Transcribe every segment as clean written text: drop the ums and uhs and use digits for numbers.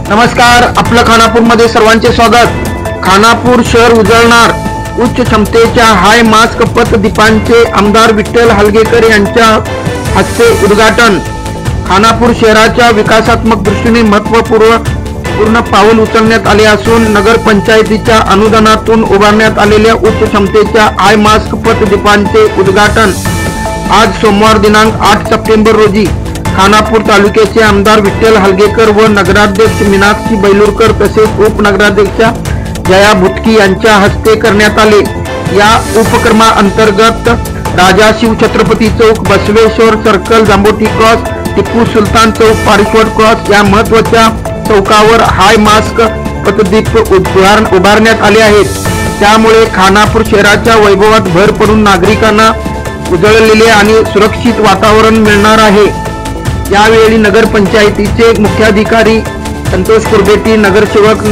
नमस्कार, आपलं खानापूरमध्ये सर्वांचे स्वागत। खानापूर शहर उजळणार उच्च क्षमतेच्या हाय मास्क पथदीपांचे आमदार विठ्ठल हलगेकर यांच्या हस्ते उद्घाटन। खानापूर शहराच्या विकासात्मक दृष्टीने महत्त्वपूर्ण पाऊल उचलण्यात आले असून नगर पंचायतीच्या अनुदानातून उभारण्यात आलेल्या उच्च क्षमतेच्या हाय मास्क पथदीपांचे उद्घाटन आज सोमवार दिनांक 8 सप्टेंबर रोजी खानापूर तालुक्याचे आमदार विठ्ठल हलगेकर व नगराध्यक्ष मीनाक्षी बैलूरकर तसेच उपनगराध्यक्षा जया भुतकी यांच्या हस्ते करण्यात आले। या उपक्रमाअंतर्गत राजा शिव छत्रपती चौक, बसवेश्वर सर्कल, जांबोटी क्रॉस, टिपू सुलतान चौक, पारिश्वर क्रॉस या महत्त्वाच्या चौकावर हाय मास्क पथदीप उभारण्यात आले आहेत। त्यामुळे खानापूर शहराच्या वैभवात भर पडून नागरिकांना उजळलेले आणि सुरक्षित वातावरण मिळणार आहे। यावेळी नगर पंचायतीचे मुख्याधिकारी संतोष कुरबेटी, नगरसेवक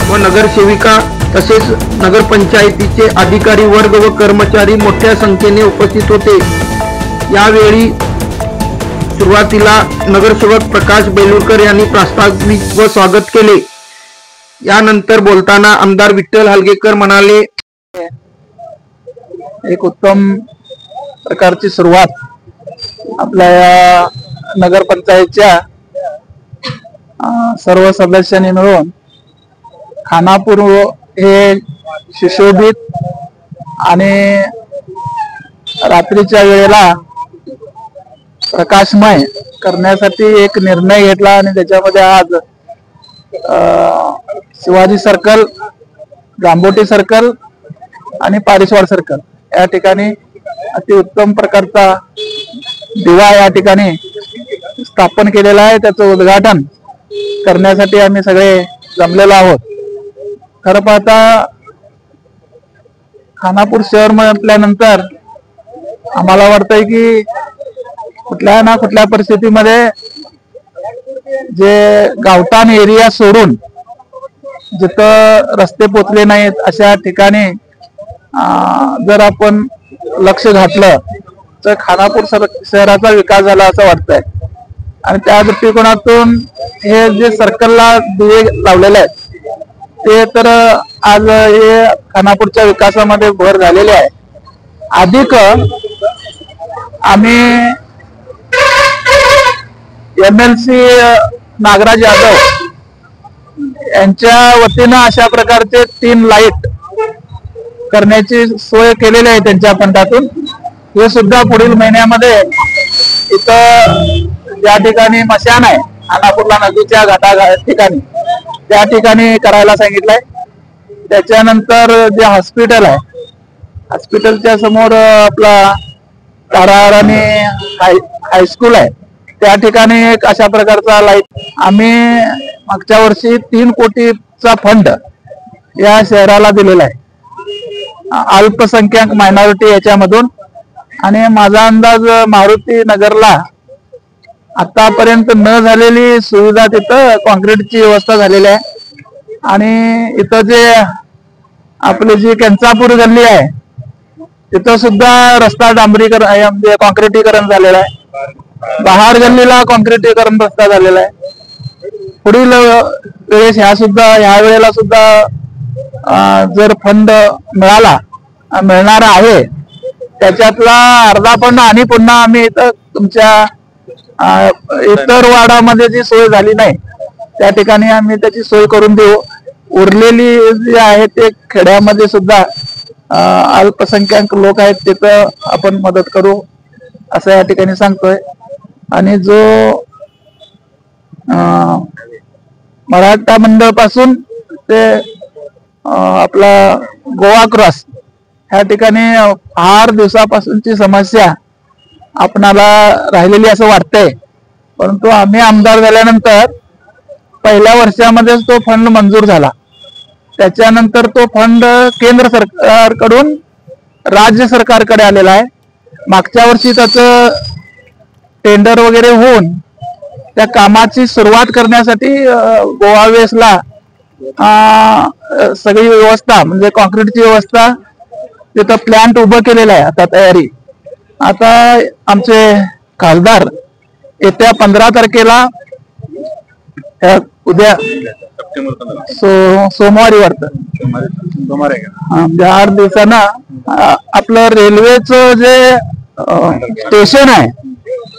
व नगरसेविका तसेच नगर पंचायतीचे अधिकारी वर्ग व कर्मचारी मोठ्या संख्येने उपस्थित होते। यावेळी सुरुवातीला नगरसेवक प्रकाश बैलूरकर यांनी प्रास्ताविक व स्वागत केले। यानंतर बोलताना आमदार विठ्ठल हलगेकर म्हणाले, एक उत्तम प्रकारची सुरुवात आपल्या नगर पंचायतच्या सर्व सदस्यांनी मिळून खानापूर हे सुशोभित आणि रात्रीच्या वेळेला प्रकाशमय करण्यासाठी एक निर्णय घेतला आणि त्याच्यामध्ये आज शिवाजी सर्कल, जांबोटी सर्कल आणि पारिश्वर सर्कल या ठिकाणी अतिउत्तम प्रकारचा दिवा या ठिकाणी स्थापन केलेला आहे। त्याचं उद्घाटन करण्यासाठी आम्ही सगळे जमलेलो आहोत। खरं पाहता खानापूर शहर म्हटल्यानंतर आम्हाला वाटतंय की कुठल्या ना कुठल्या परिस्थितीमध्ये जे गावठाण एरिया सोडून जिथं रस्ते पोचले नाहीत अशा ठिकाणी जर आपण लक्ष घातलं तर खानापूर शहराचा विकास झाला असं वाटतंय। आणि त्या दृष्टिकोनातून हे जे सर्कलला दिवे लावलेले आहेत ते तर आज हे खानापूरच्या विकासामध्ये भर झालेले आहे। अधिक आम्ही MLC नागराज यादव यांच्या वतीनं अशा प्रकारचे 3 लाईट करण्याची सोय केलेली आहे त्यांच्या फंडातून। हे सुद्धा पुढील महिन्यामध्ये इथं ज्या ठिकाणी मशान आहे खानापूरला नदीच्या घाटा ठिकाणी त्या ठिकाणी करायला सांगितलंय। त्याच्यानंतर जे हॉस्पिटल आहे, हॉस्पिटलच्या समोर आपला ताराराणी हायस्कूल आहे त्या ठिकाणी एक अशा प्रकारचा लाईट आम्ही मागच्या वर्षी 3 कोटीचा फंड या शहराला दिलेला आहे अल्पसंख्याक मायनॉरिटी याच्यामधून। आणि माझा अंदाज मारुती नगरला आतापर्यंत न झालेली सुविधा तिथं कॉन्क्रीटची व्यवस्था झालेली आहे। आणि इथं जे आपली जी केंचापूर गल्ली आहे तिथं सुद्धा रस्ता डांबरीकरण म्हणजे कॉन्क्रीटीकरण झालेलं आहे। बहार गल्लीला कॉन्क्रीटीकरण रस्ता झालेला आहे। पुढील वेळेस ह्या वेळेला सुद्धा जर फंड मिळणार आहे त्याच्यातला अर्धा फंड आणि पुन्हा आम्ही इथं तुमच्या इतर वार्डामध्ये जी सोय झाली नाही त्या ठिकाणी आम्ही त्याची सोय करून देऊ। उरलेली जी आहे ते खेड्यामध्ये सुद्धा अल्पसंख्याक लोक आहेत तिथं आपण मदत करू असं या ठिकाणी सांगतोय। आणि जो मराठा मंडळ पासून ते आपला गोवा क्रॉस ह्या ठिकाणी फार दिवसापासूनची समस्या आपणाला राहिलेली असं वाटतंय। परंतु आम्ही आमदार झाल्यानंतर पहिल्या वर्षामध्येच तो फंड मंजूर झाला। त्याच्यानंतर तो फंड केंद्र सरकारकडून राज्य सरकारकडे आलेला आहे। मागच्या वर्षी त्याचं टेंडर वगैरे होऊन त्या कामाची सुरुवात करण्यासाठी गोवा वेस्टला सगळी व्यवस्था म्हणजे कॉन्क्रीटची व्यवस्था तिथं प्लांट उभं केलेलं आहे। आता तयारी आता आमचे खासदार येत्या 15 तारखेला उद्या सोमवारी वाटतं म्हणजे 8 दिवसानं आपलं रेल्वेचं जे स्टेशन आहे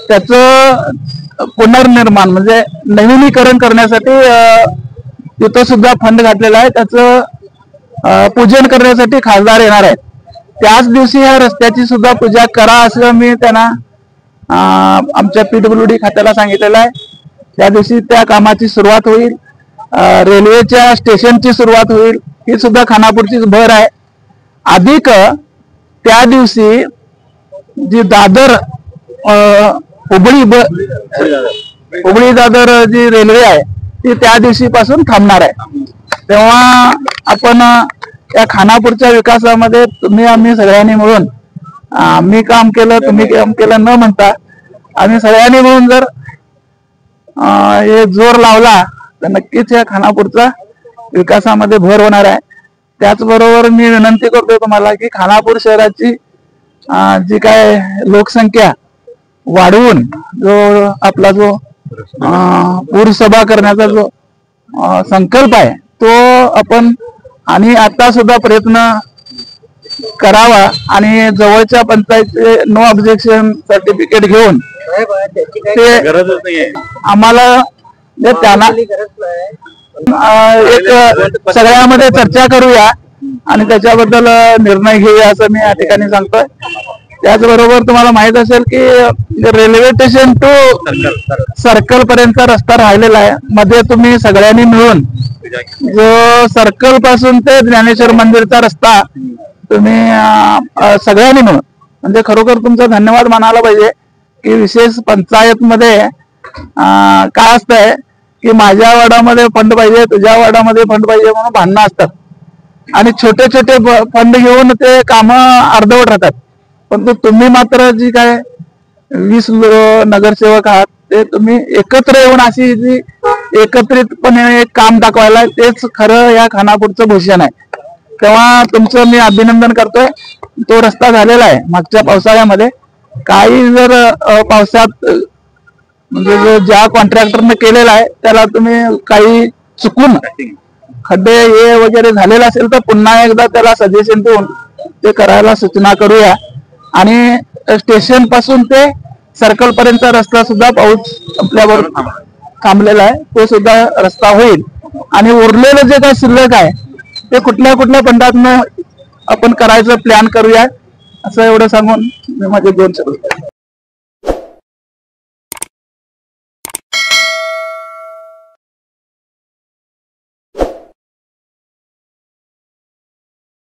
त्याचं पुनर्निर्माण म्हणजे नवीनीकरण करण्यासाठी तिथं सुद्धा फंड घातलेला आहे. त्याचं पूजन करण्यासाठी खासदार येणार आहेत. त्याच दिवशी ह्या रस्त्याची सुद्धा पूजा करा असं मी त्यांना आमच्या PWD खात्याला सांगितलेलं आहे. त्या दिवशी त्या कामाची सुरुवात होईल. रेल्वेच्या स्टेशनची सुरुवात होईल. ही सुद्धा खानापूरचीच भर आहे. अधिक त्या दिवशी जी दादर हुबळी दादर जी रेल्वे आहे ती त्या दिवशी पासून थांबणार आहे. तेव्हा आपण या खानापूरच्या विकासामध्ये तुम्ही आम्ही सगळ्यांनी मिळून मी काम केलं तुम्ही काम केलं न म्हणता आम्ही सगळ्यांनी मिळून जर हे जोर लावला तर नक्कीच या खानापूरचा विकासामध्ये भर होणार आहे. त्याचबरोबर मी विनंती करतो तुम्हाला की खानापूर शहराची जी काय लोकसंख्या वाढवून आपला जो पूरसभा करण्याचा जो संकल्प आहे तो आपण आणि आता सुद्धा प्रयत्न करावा आणि जवळच्या पंचायतीचे नो ऑब्जेक्शन सर्टिफिकेट घेऊन ते आम्हाला त्यांना एक सगळ्यामध्ये चर्चा करूया आणि त्याच्याबद्दल निर्णय घेऊया असं मी या ठिकाणी सांगतोय. त्याचबरोबर तुम्हाला माहित असेल की रेल्वे स्टेशन टू सर्कल पर्यंतचा रस्ता राहिलेला आहे. मध्ये तुम्ही सगळ्यांनी मिळून जो सर्कल पासून ते ज्ञानेश्वर मंदिरचा रस्ता तुम्ही सगळ्यांनी मिळून म्हणजे खरोखर तुमचा धन्यवाद मानायला पाहिजे की विशेष पंचायत मध्ये काय असतंय की माझ्या वार्डामध्ये फंड पाहिजे तुझ्या वार्डामध्ये फंड पाहिजे म्हणून भांडणं असतात आणि छोटे छोटे फंड घेऊन ते काम अर्धवट राहतात. परंतु तुम्ही मात्र जी काय 20 नगरसेवक आहात ते तुम्ही एकत्र येऊन अशी जी एकत्रितपणे एक काम दाखवायला तेच खरं या खानापूरचं भूषण आहे. तेव्हा तुमचं मी अभिनंदन करतोय. तो रस्ता झालेला आहे मागच्या पावसाळ्यामध्ये. काही जर पावसात म्हणजे जो ज्या कॉन्ट्रॅक्टरने केलेला आहे त्याला तुम्ही काही चुकून खड्डे हे वगैरे झालेला असेल तर पुन्हा एकदा त्याला सजेशन देऊन ते करायला सूचना करूया. आणि स्टेशन पासून ते सर्कल पर्यंतचा रस्ता सुद्धा पाऊस आपल्यावर थांबलेला आहे तो सुद्धा रस्ता होईल. आणि उरलेलं जे काय शिल्लक आहे ते कुठल्या कुठल्या फंडातनं आपण करायचं प्लॅन करूया असं एवढं सांगून मी माझे 2 शब्द